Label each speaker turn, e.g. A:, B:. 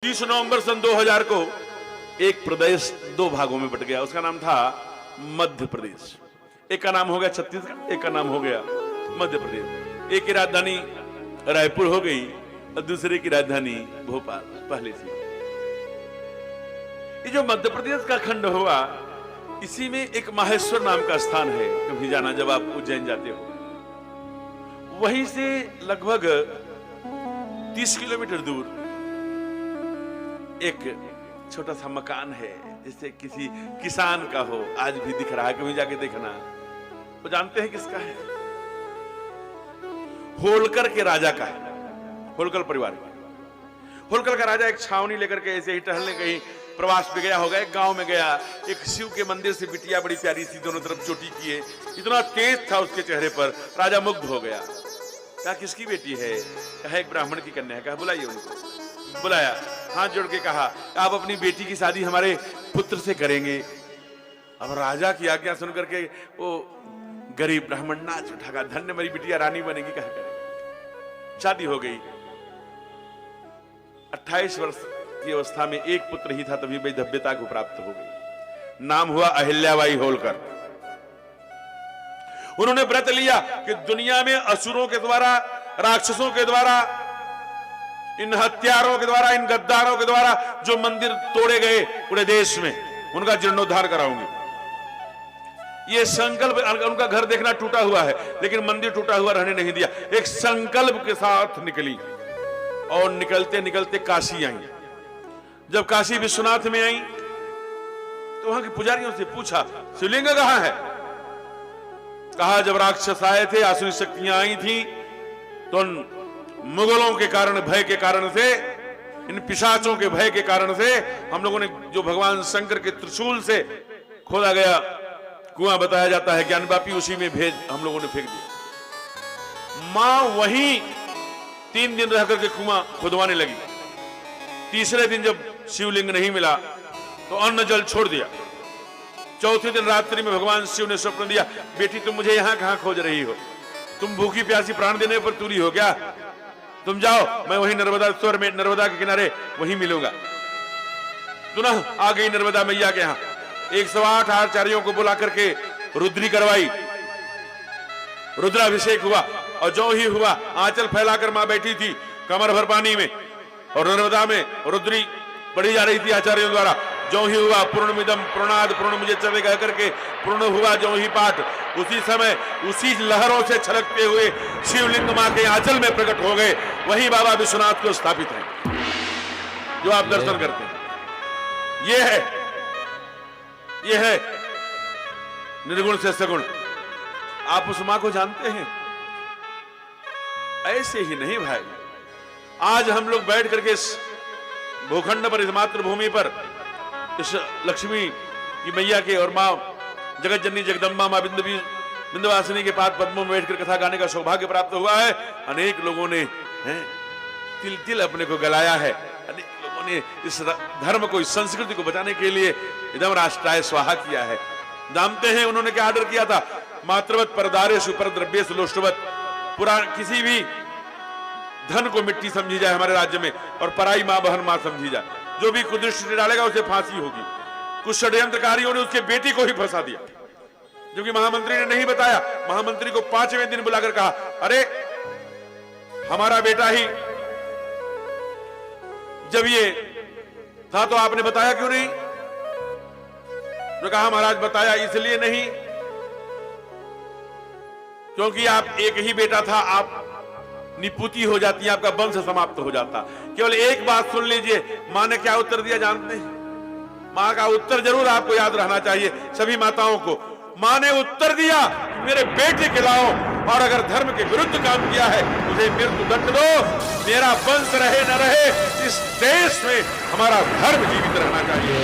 A: 30 नवंबर सन 2000 को एक प्रदेश दो भागों में बट गया। उसका नाम था मध्य प्रदेश। एक का नाम हो गया छत्तीसगढ़, एक का नाम हो गया मध्य प्रदेश। एक की राजधानी रायपुर हो गई और दूसरे की राजधानी भोपाल पहले से। ये जो मध्य प्रदेश का खंड हुआ, इसी में एक माहेश्वर नाम का स्थान है। कभी जाना जब आप उज्जैन जाते हो, वहीं से लगभग 30 किलोमीटर दूर एक छोटा सा मकान है, जैसे किसी किसान का हो, आज भी दिख रहा है, कभी जाके देखना। वो जानते हैं किसका है? होलकर के राजा का है, होलकर परिवार का। होलकर का राजा एक छावनी लेकर के ऐसे ही टहलने कहीं प्रवास पे गया होगा, एक गांव में गया। एक शिव के मंदिर से बिटिया बड़ी प्यारी सी दोनों तरफ चोटी किए, इतना तेज था उसके चेहरे पर, राजा मुग्ध हो गया। कहा किसकी बेटी है? कहा एक ब्राह्मण की कन्या है। कहा बुलाइए उनको। बुलाया, हाथ जोड़ के कहा आप अपनी बेटी की शादी हमारे पुत्र से करेंगे। अब राजा की आज्ञा सुनकर के वो गरीब ब्राह्मण नाच उठा, कहा धन्य मेरी बिटिया रानी बनेगी। कहा करेंगे। शादी हो गई। 28 वर्ष की अवस्था में एक पुत्र ही था, तभी वैधव्यता को प्राप्त हो गई। नाम हुआ अहिल्याबाई होलकर। उन्होंने व्रत लिया कि दुनिया में असुरों के द्वारा, राक्षसों के द्वारा, इन हत्यारों के द्वारा, इन गद्दारों के द्वारा जो मंदिर तोड़े गए पूरे देश में, उनका जीर्णोद्धार कराऊंगी। ये संकल्प, उनका घर देखना टूटा हुआ है, लेकिन मंदिर टूटा हुआ रहने नहीं दिया। एक संकल्प के साथ निकली और निकलते निकलते काशी आई। जब काशी विश्वनाथ में आई तो वहां के पुजारियों से पूछा शिवलिंग कहां है? कहा जब राक्षस आए थे, आसुरी शक्तियां आई थी, तो मुगलों के कारण, भय के कारण से, इन पिशाचों के भय के कारण से हम लोगों ने जो भगवान शंकर के त्रिशूल से खोदा गया कुआं बताया जाता है, ज्ञानवापी, उसी में भेज हम लोगों ने फेंक दिया। मां वहीं 3 दिन रह करके कुआं खुदवाने लगी। तीसरे दिन जब शिवलिंग नहीं मिला तो अन्न जल छोड़ दिया। चौथे दिन रात्रि में भगवान शिव ने स्वप्न दिया, बेटी तुम मुझे यहां कहां खोज रही हो? तुम भूखी प्यासी प्राण देने पर तुली हो क्या? तुम जाओ, मैं वहीं नर्मदा स्वर में, नर्मदा के किनारे वहीं मिलूंगा। पुनः आ गई नर्मदा मैया के यहां। 108 आचार्यों को बुला करके रुद्री करवाई, रुद्राभिषेक हुआ। और जो ही हुआ, आंचल फैलाकर मां बैठी थी कमर भर पानी में, और नर्मदा में रुद्री पढ़ी जा रही थी आचार्यों द्वारा। जो ही हुआ, पूर्णमिदम पूर्णाद पूर्णमुदच्यते कह करके पूर्ण हुआ जो ही पाठ, उसी समय उसी लहरों से छलकते हुए शिवलिंग मां के आंचल में प्रकट हो गए। वही बाबा विश्वनाथ को स्थापित है जो आप दर्शन करते हैं। ये है निर्गुण से सगुण। आप उस मां को जानते हैं? ऐसे ही नहीं भाई, आज हम लोग बैठ करके इस भूखंड पर, इस मातृभूमि पर, इस लक्ष्मी की मैया के और मां जगत जननी जगदम्बा मां विंध्यवासिनी के पाद पद्मों में बैठकर कथा गाने का सौभाग्य प्राप्त हुआ है। अनेक लोगों ने तिल तिल अपने को गलाया है। अनेक लोगों ने इस धर्म को, इस संस्कृति को बचाने के लिए एकदम राष्ट्राय स्वाहा किया है। जानते हैं उन्होंने क्या ऑर्डर किया था? मातृवत परदारेषु परद्रव्येषु लोष्टवत। पूरा किसी भी धन को मिट्टी समझी जाए हमारे राज्य में, और पराई मां बहन मां समझी जाए। जो भी कुदृष्टि डालेगा उसे फांसी होगी। कुछ षड्यंत्रकारियों ने उसके बेटी को ही फंसा दिया, जो कि महामंत्री ने नहीं बताया। महामंत्री को 5वें दिन बुलाकर कहा, अरे हमारा बेटा ही जब ये था तो आपने बताया क्यों नहीं? तो कहा महाराज बताया इसलिए नहीं क्योंकि आप एक ही बेटा था, आप निपुती हो जाती है, आपका वंश समाप्त हो जाता। केवल एक बात सुन लीजिए, मां ने क्या उत्तर दिया जानते हैं? मां का उत्तर जरूर आपको याद रहना चाहिए, सभी माताओं को। मां ने उत्तर दिया, मेरे बेटे के लाओ, और अगर धर्म के विरुद्ध काम किया है उसे मृत्यु दंड दो। मेरा वंश रहे न रहे, इस देश में हमारा धर्म जीवित रहना चाहिए।